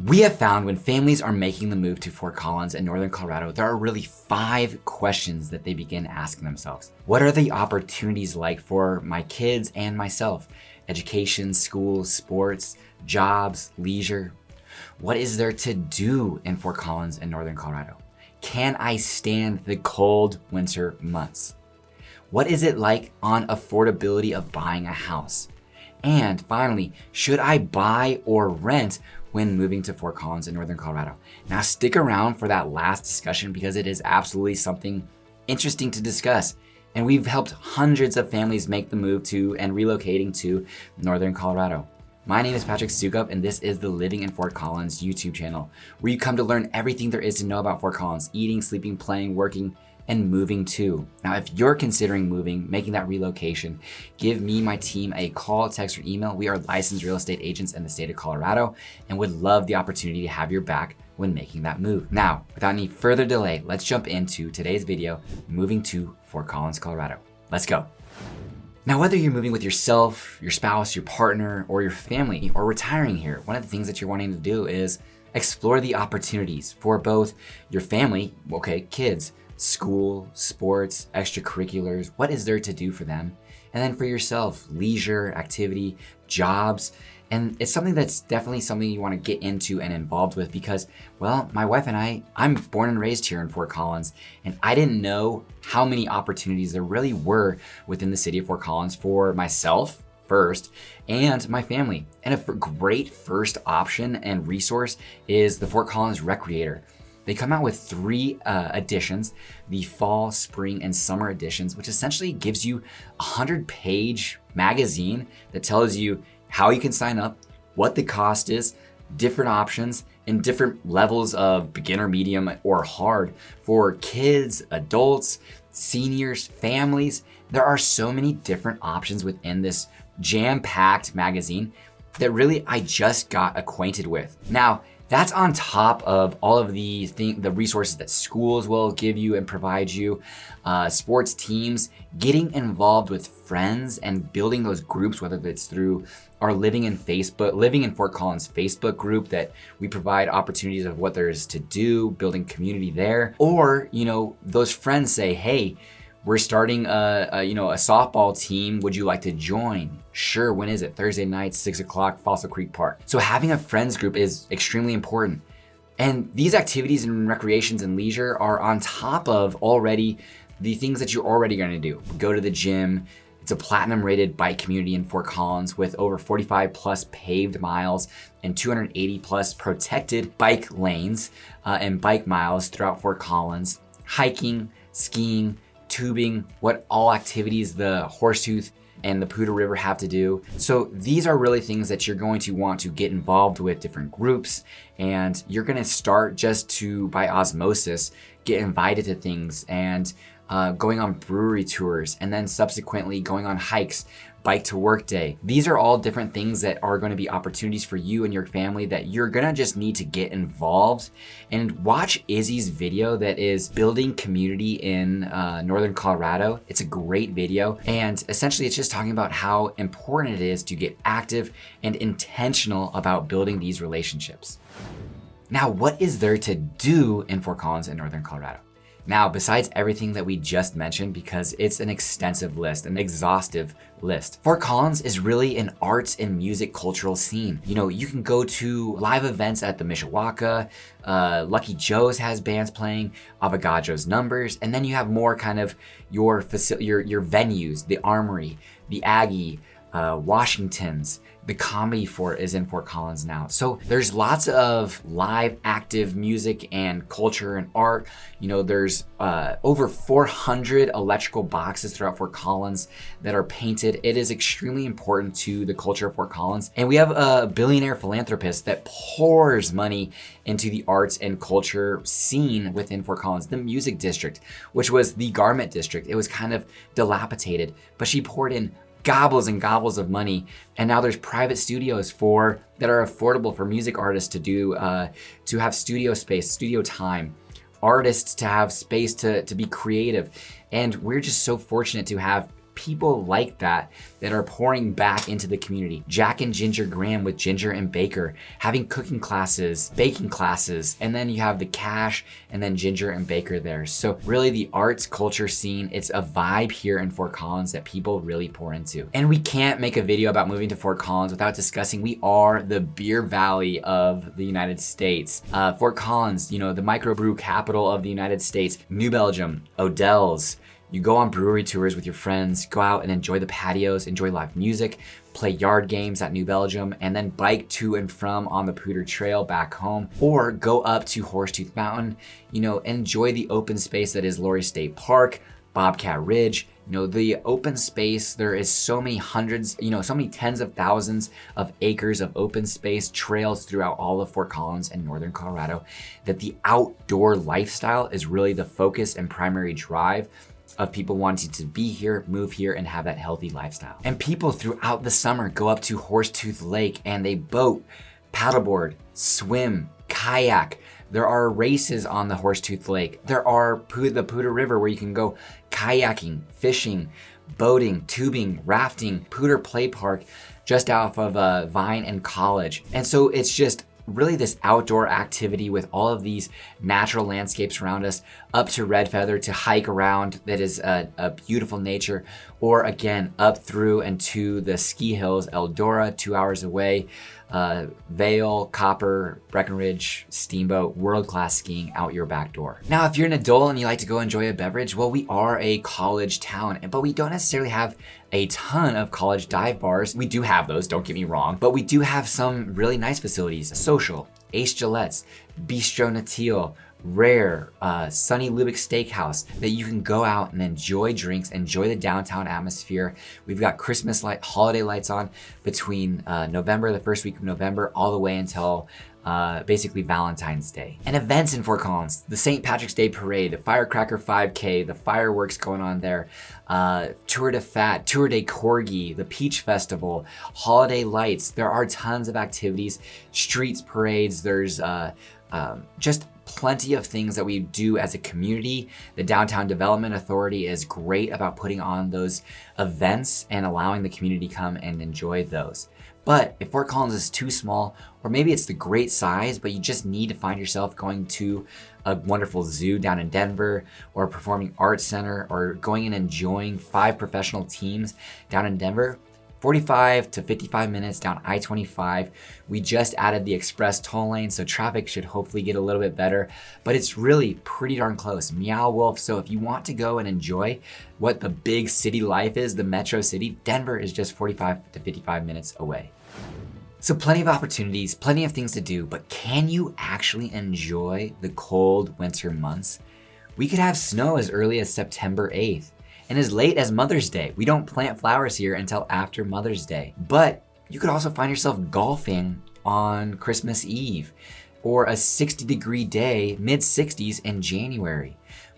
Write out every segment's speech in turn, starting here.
We have found when families are making the move to Fort Collins in Northern Colorado, there are really 5 questions that they begin asking themselves. What are the opportunities like for my kids and myself? Education, school, sports, jobs, leisure. What is there to do in Fort Collins in Northern Colorado? Can I stand the cold winter months? What is it like on affordability of buying a house? And finally, should I buy or rent when moving to Fort Collins in Northern Colorado? Now stick around for that last discussion because it is absolutely something interesting to discuss. And we've helped hundreds of families make the move to and relocating to Northern Colorado. My name is Patrick Soukup, and this is the Living in Fort Collins YouTube channel, where you come to learn everything there is to know about Fort Collins: eating, sleeping, playing, working, and moving too. Now, if you're considering moving, making that relocation, give me, my team, a call, text, or email. We are licensed real estate agents in the state of Colorado and would love the opportunity to have your back when making that move. Now, without any further delay, let's jump into today's video, moving to Fort Collins, Colorado. Let's go. Now, whether you're moving with yourself, your spouse, your partner, or your family, or retiring here, one of the things that you're wanting to do is explore the opportunities for both your family, kids, school, sports, extracurriculars, what is there to do for them? And then for yourself, leisure, activity, jobs. And it's something that's definitely something you want to get into and involved with because, well, my wife and I'm born and raised here in Fort Collins, and I didn't know how many opportunities there really were within the city of Fort Collins for myself first and my family. And a great first option and resource is the Fort Collins Recreator. They come out with 3 editions, the fall, spring, and summer editions, which essentially gives you a 100-page magazine that tells you how you can sign up, what the cost is, different options, and different levels of beginner, medium, or hard for kids, adults, seniors, families. There are so many different options within this jam-packed magazine that really I just got acquainted with. Now, that's on top of all of the resources that schools will give you and provide you, sports teams, getting involved with friends and building those groups, whether it's through our Living in Fort Collins Facebook group that we provide opportunities of what there is to do, building community there, or, those friends say, hey, we're starting a softball team. Would you like to join? Sure, when is it? Thursday night, 6 o'clock, Fossil Creek Park. So having a friends group is extremely important. And these activities and recreations and leisure are on top of already the things that you're already gonna do. Go to the gym. It's a platinum rated bike community in Fort Collins with over 45 plus paved miles and 280 plus protected bike lanes and bike miles throughout Fort Collins. Hiking, skiing, tubing, what all activities the Horsetooth and the Poudre River have to do. So these are really things that you're going to want to get involved with different groups, and you're gonna start just to, by osmosis, get invited to things and going on brewery tours, and then subsequently going on hikes, bike to work day. These are all different things that are going to be opportunities for you and your family that you're gonna just need to get involved. And watch Izzy's video that is building community in Northern Colorado. It's a great video, and essentially it's just talking about how important it is to get active and intentional about building these relationships. Now, what is there to do in Fort Collins in Northern Colorado? Now, besides everything that we just mentioned, because it's an extensive list, an exhaustive list, Fort Collins is really an arts and music cultural scene. You can go to live events at the Mishawaka, Lucky Joe's has bands playing, Avogadro's Numbers, and then you have more kind of your venues, the Armory, the Aggie, Washington's. The Comedy Fort is in Fort Collins now. So there's lots of live, active music and culture and art. There's over 400 electrical boxes throughout Fort Collins that are painted. It is extremely important to the culture of Fort Collins. And we have a billionaire philanthropist that pours money into the arts and culture scene within Fort Collins. The music district, which was the garment district, it was kind of dilapidated, but she poured in gobbles and gobbles of money, and now there's private studios that are affordable for music artists to do, to have studio space, studio time, artists to have space to be creative. And we're just so fortunate to have people like that are pouring back into the community. Jack and Ginger Graham with Ginger and Baker, having cooking classes, baking classes, and then you have the Cash and then Ginger and Baker there. So really the arts culture scene, it's a vibe here in Fort Collins that people really pour into. And we can't make a video about moving to Fort Collins without discussing we are the beer valley of the United States. Fort Collins, the microbrew capital of the United States, New Belgium, Odell's. You go on brewery tours with your friends, go out and enjoy the patios, enjoy live music, play yard games at New Belgium, and then bike to and from on the Poudre Trail back home, or go up to Horsetooth Mountain, enjoy the open space that is Laurie State Park, Bobcat Ridge. The open space, there is so many hundreds, so many tens of thousands of acres of open space trails throughout all of Fort Collins and northern Colorado, that the outdoor lifestyle is really the focus and primary drive of people wanting to be here, move here, and have that healthy lifestyle. And people throughout the summer go up to Horsetooth Lake and they boat, paddleboard, swim, kayak. There are races on the Horsetooth Lake. There are the Poudre River where you can go kayaking, fishing, boating, tubing, rafting, Poudre Play Park just off of Vine and College. And so it's just really this outdoor activity with all of these natural landscapes around us, up to Red Feather to hike around, that is a beautiful nature, or again up through and to the ski hills, Eldora 2 hours away, Vail, Copper, Breckenridge, Steamboat, world-class skiing out your back door. Now, if you're an adult and you like to go enjoy a beverage, well, we are a college town, but we don't necessarily have a ton of college dive bars. We do have those, don't get me wrong, but we do have some really nice facilities. Social, Ace Gillette's, Bistro Natil, Rare, Sunny Lubick Steakhouse, that you can go out and enjoy drinks, enjoy the downtown atmosphere. We've got Christmas holiday lights on between November, the first week of November, all the way until basically Valentine's Day. And events in Fort Collins, the St. Patrick's Day Parade, the Firecracker 5K, the fireworks going on there, Tour de Fat, Tour de Corgi, the Peach Festival, Holiday Lights. There are tons of activities, streets parades, there's just plenty of things that we do as a community. The Downtown Development Authority is great about putting on those events and allowing the community to come and enjoy those. But if Fort Collins is too small, or maybe it's the great size, but you just need to find yourself going to a wonderful zoo down in Denver, or a performing arts center, or going and enjoying 5 professional teams down in Denver, 45 to 55 minutes down I-25. We just added the express toll lane, so traffic should hopefully get a little bit better, but it's really pretty darn close. Meow Wolf. So if you want to go and enjoy what the big city life is, the metro city, Denver is just 45 to 55 minutes away. So plenty of opportunities, plenty of things to do, but can you actually enjoy the cold winter months? We could have snow as early as September 8th. And as late as Mother's Day. We don't plant flowers here until after Mother's Day. But you could also find yourself golfing on Christmas Eve, or a 60-degree day, mid-60s in January.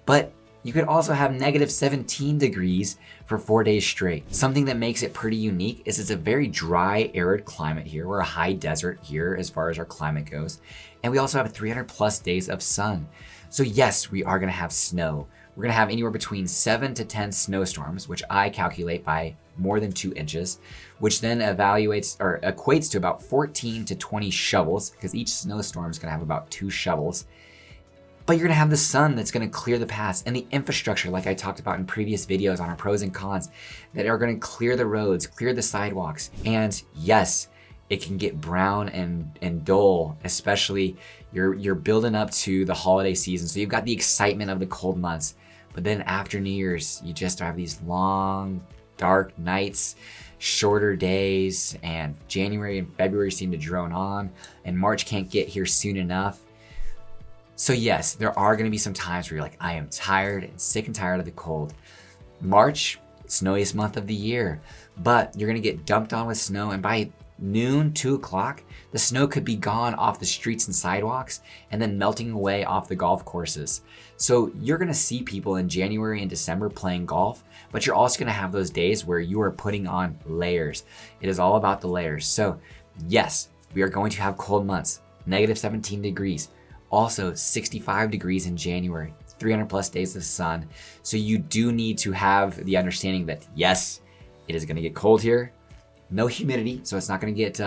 But you could also have negative 17 degrees for 4 days straight. Something that makes it pretty unique is it's a very dry, arid climate here. We're a high desert here as far as our climate goes. And we also have 300 plus days of sun. So yes, we are gonna have snow. We're gonna have anywhere between 7 to 10 snowstorms, which I calculate by more than 2 inches, which then equates to about 14 to 20 shovels, because each snowstorm is gonna have about 2 shovels. But you're gonna have the sun that's gonna clear the paths, and the infrastructure, like I talked about in previous videos on our pros and cons, that are gonna clear the roads, clear the sidewalks. And yes, it can get brown and dull, especially you're building up to the holiday season. So you've got the excitement of the cold months, but then after New Year's, you just have these long, dark nights, shorter days, and January and February seem to drone on, and March can't get here soon enough. So yes, there are gonna be some times where you're like, I am tired and sick and tired of the cold. March, snowiest month of the year, but you're gonna get dumped on with snow, and by noon, 2 o'clock, the snow could be gone off the streets and sidewalks and then melting away off the golf courses. So you're gonna see people in January and December playing golf, but you're also gonna have those days where you are putting on layers. It is all about the layers. So yes, we are going to have cold months, negative 17 degrees, also 65 degrees in January, 300 plus days of sun. So you do need to have the understanding that yes, it is gonna get cold here. No humidity, so it's not gonna get,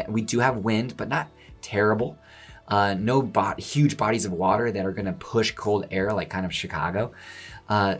we do have wind, but not terrible. No huge bodies of water that are gonna push cold air like kind of Chicago.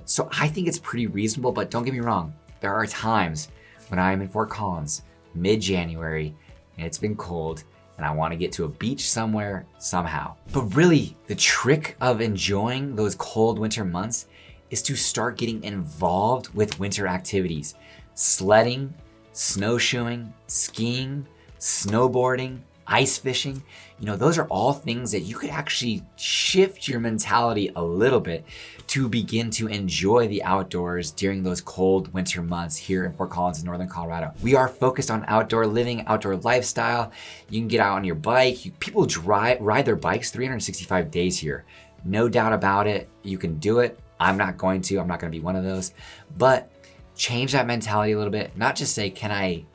So I think it's pretty reasonable, but don't get me wrong. There are times when I'm in Fort Collins, mid-January, and it's been cold, and I wanna get to a beach somewhere, somehow. But really, the trick of enjoying those cold winter months is to start getting involved with winter activities. Sledding, snowshoeing, skiing, snowboarding, ice fishing, those are all things that you could actually shift your mentality a little bit to begin to enjoy the outdoors during those cold winter months here in Fort Collins in Northern Colorado. We are focused on outdoor living, outdoor lifestyle. You can get out on your bike. People ride their bikes 365 days here. No doubt about it. You can do it. I'm not going to be one of those, but change that mentality a little bit. Not just say, can I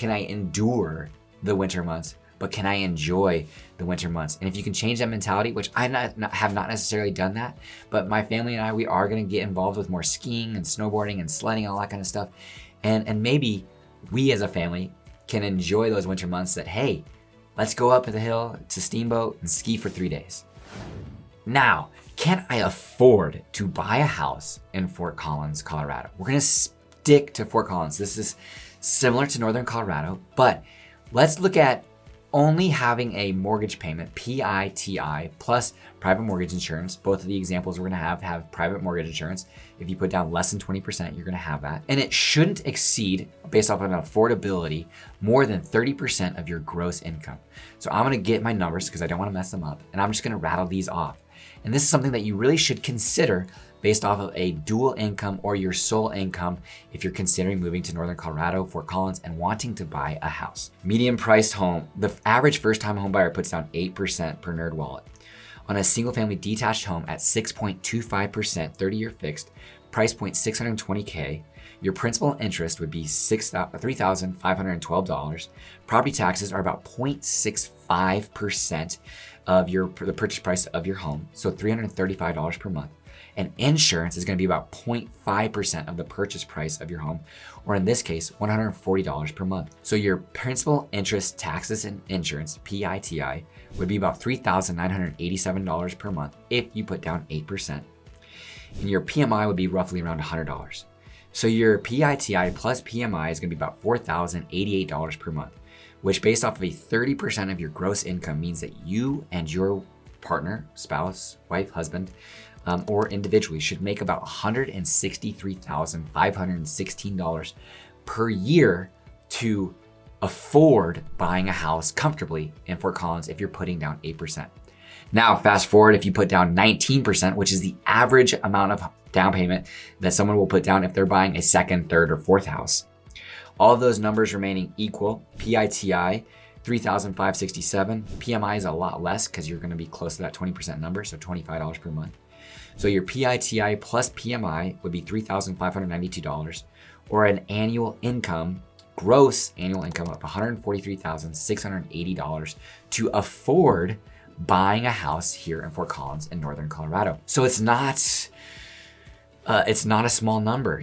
endure the winter months, but can I enjoy the winter months? And if you can change that mentality, which I have not necessarily done that, but my family and I, we are going to get involved with more skiing and snowboarding and sledding, all that kind of stuff. And maybe we as a family can enjoy those winter months that, hey, let's go up the hill to Steamboat and ski for 3 days. Now, can I afford to buy a house in Fort Collins, Colorado? We're going to stick to Fort Collins. This is similar to Northern Colorado, but let's look at only having a mortgage payment, PITI, plus private mortgage insurance. Both of the examples we're gonna have private mortgage insurance. If you put down less than 20%, you're gonna have that. And it shouldn't exceed, based off of an affordability, more than 30% of your gross income. So I'm gonna get my numbers because I don't wanna mess them up, and I'm just gonna rattle these off. And this is something that you really should consider based off of a dual income or your sole income if you're considering moving to Northern Colorado, Fort Collins, and wanting to buy a house. Medium priced home. The average first-time home buyer puts down 8% per NerdWallet. On a single-family detached home at 6.25%, 30-year fixed, price point $620K, your principal and interest would be $3,512. Property taxes are about 0.65% of the purchase price of your home, so $335 per month. And insurance is going to be about 0.5% of the purchase price of your home, or in this case, $140 per month. So your principal, interest, taxes, and insurance, PITI, would be about $3,987 per month if you put down 8%. And your PMI would be roughly around $100. So your PITI plus PMI is going to be about $4,088 per month, which based off of a 30% of your gross income means that you and your partner, spouse, wife, husband, or individually should make about $163,516 per year to afford buying a house comfortably in Fort Collins if you're putting down 8%. Now, fast forward, if you put down 19%, which is the average amount of down payment that someone will put down if they're buying a second, third, or fourth house. All of those numbers remaining equal, PITI, $3,567. PMI is a lot less because you're gonna be close to that 20% number, so $25 per month. So your PITI plus PMI would be $3,592, or an annual income, gross annual income of $143,680 to afford buying a house here in Fort Collins in Northern Colorado. So it's not a small number.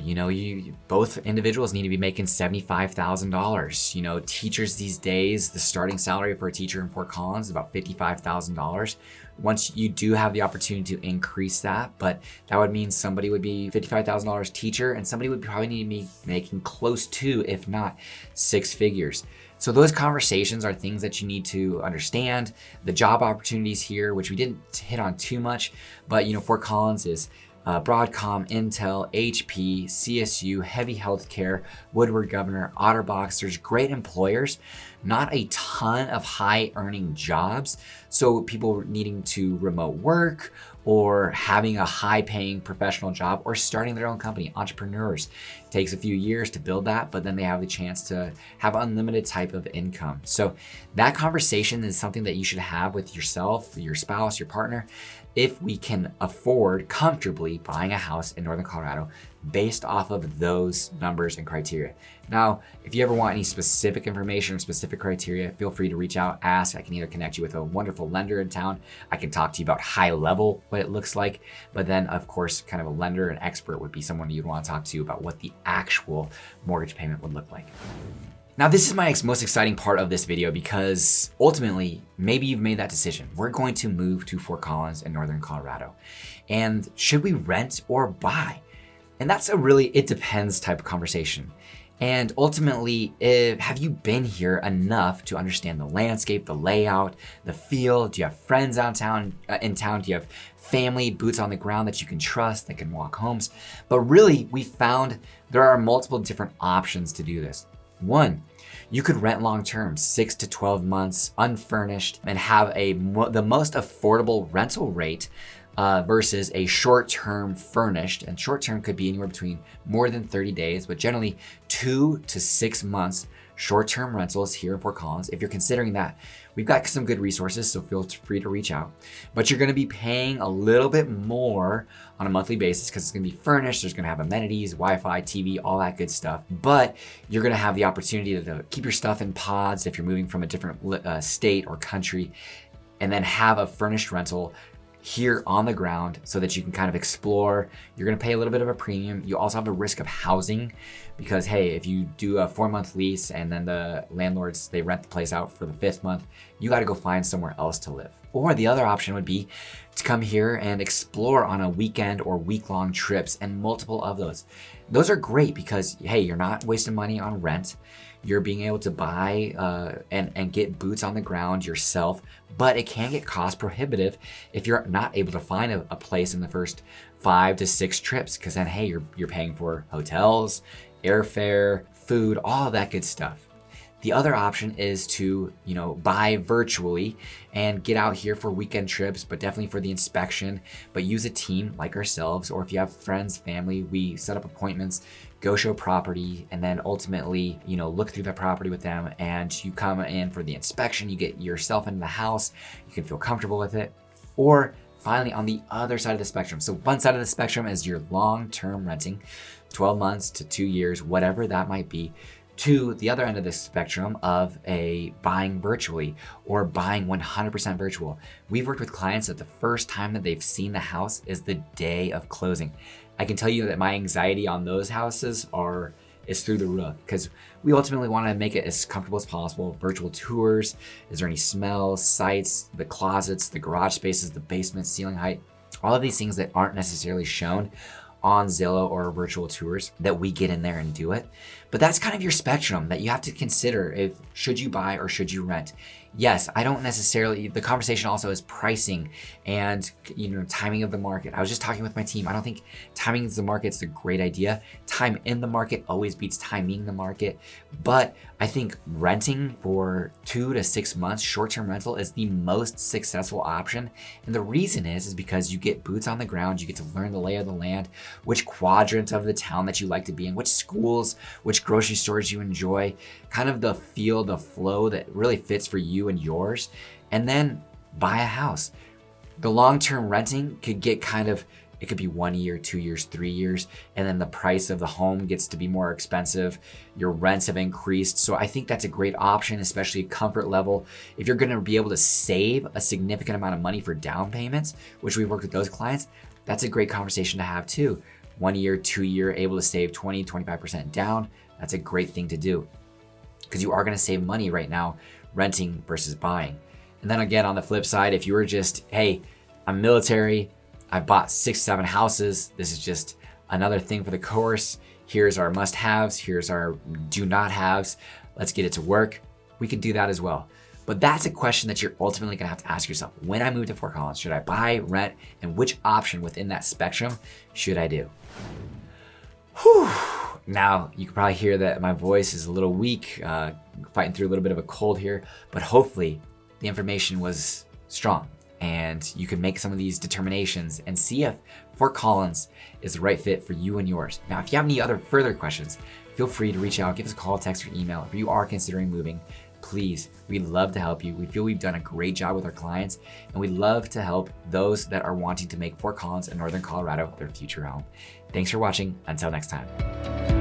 Both individuals need to be making $75,000. Teachers these days, the starting salary for a teacher in Fort Collins is about $55,000. Once you do have the opportunity to increase that, but that would mean somebody would be $55,000 teacher and somebody would probably need to be making close to, if not 6 figures. So those conversations are things that you need to understand. The job opportunities here, which we didn't hit on too much, but Fort Collins is Broadcom, Intel, HP, CSU, Heavy Healthcare, Woodward Governor, OtterBox. There's great employers, not a ton of high earning jobs. So people needing to remote work or having a high paying professional job or starting their own company, entrepreneurs. It takes a few years to build that, but then they have the chance to have unlimited type of income. So that conversation is something that you should have with yourself, your spouse, your partner. If we can afford comfortably buying a house in Northern Colorado, based off of those numbers and criteria. Now, if you ever want any specific information or specific criteria, feel free to reach out, ask. I can either connect you with a wonderful lender in town. I can talk to you about high level, what it looks like. But then of course, kind of a lender, an expert would be someone you'd want to talk to about what the actual mortgage payment would look like. Now, this is my most exciting part of this video because ultimately, maybe you've made that decision. We're going to move to Fort Collins in Northern Colorado. And should we rent or buy? And that's a really, it depends type of conversation. And ultimately, have you been here enough to understand the landscape, the layout, the feel? Do you have friends in town? Do you have family, boots on the ground that you can trust, that can walk homes? But really, we found there are multiple different options to do this. One, you could rent long-term, 6 to 12 months, unfurnished, and have the most affordable rental rate versus a short-term furnished. And short-term could be anywhere between more than 30 days, but generally 2 to 6 months short-term rentals here in Fort Collins. If you're considering that, we've got some good resources, so feel free to reach out. But you're gonna be paying a little bit more on a monthly basis because it's gonna be furnished, there's gonna have amenities, Wi-Fi, TV, all that good stuff. But you're gonna have the opportunity to keep your stuff in pods if you're moving from a different state or country, and then have a furnished rental here on the ground so that you can kind of explore. You're gonna pay a little bit of a premium. You also have the risk of housing because, hey, if you do a 4-month lease and then the landlords, they rent the place out for the 5th month, you gotta go find somewhere else to live. Or the other option would be to come here and explore on a weekend or week-long trips, and multiple of those. Those are great because, hey, you're not wasting money on rent. You're being able to buy and get boots on the ground yourself, but it can get cost prohibitive if you're not able to find a place in the first 5 to 6 trips, because then, hey, you're paying for hotels, airfare, food, all of that good stuff. The other option is to, buy virtually and get out here for weekend trips, but definitely for the inspection, but use a team like ourselves, or if you have friends, family, we set up appointments, go show property, and then ultimately, look through the property with them, and you come in for the inspection, you get yourself into the house, you can feel comfortable with it. Or finally, on the other side of the spectrum. So one side of the spectrum is your long-term renting, 12 months to 2 years, whatever that might be, to the other end of the spectrum of a buying virtually or buying 100% virtual. We've worked with clients that the first time that they've seen the house is the day of closing. I can tell you that my anxiety on those houses is through the roof because we ultimately want to make it as comfortable as possible. Virtual tours, is there any smells, sights, the closets, the garage spaces, the basement, ceiling height, all of these things that aren't necessarily shown on Zillow or virtual tours, that we get in there and do it. But that's kind of your spectrum that you have to consider. Should you buy or should you rent? Yes, I don't necessarily, the conversation also is pricing and timing of the market. I was just talking with my team. I don't think timing the market is a great idea. Time in the market always beats timing the market. But I think renting for 2 to 6 months, short-term rental, is the most successful option. And the reason is because you get boots on the ground, you get to learn the lay of the land, which quadrant of the town that you like to be in, which schools, which grocery stores you enjoy, kind of the feel, the flow that really fits for you and yours, and then buy a house. The long-term renting could get it could be 1 year, 2 years, 3 years, and then the price of the home gets to be more expensive. Your rents have increased. So I think that's a great option, especially comfort level. If you're gonna be able to save a significant amount of money for down payments, which we've worked with those clients, that's a great conversation to have too. 1 year, 2 year, able to save 20, 25% down. That's a great thing to do because you are gonna save money right now renting versus buying. And then again, on the flip side, if you were just, hey, I'm military, I bought 6, 7 houses, this is just another thing for the course, here's our must-haves, here's our do-not-haves, let's get it to work, we can do that as well. But that's a question that you're ultimately gonna have to ask yourself. When I move to Fort Collins, should I buy, rent, and which option within that spectrum should I do? Whew. Now, you can probably hear that my voice is a little weak, fighting through a little bit of a cold here, but hopefully the information was strong and you can make some of these determinations and see if Fort Collins is the right fit for you and yours. Now, if you have any other further questions, feel free to reach out, give us a call, text, or email. If you are considering moving, please, we'd love to help you. We feel we've done a great job with our clients, and we'd love to help those that are wanting to make Fort Collins and Northern Colorado their future home. Thanks for watching. Until next time.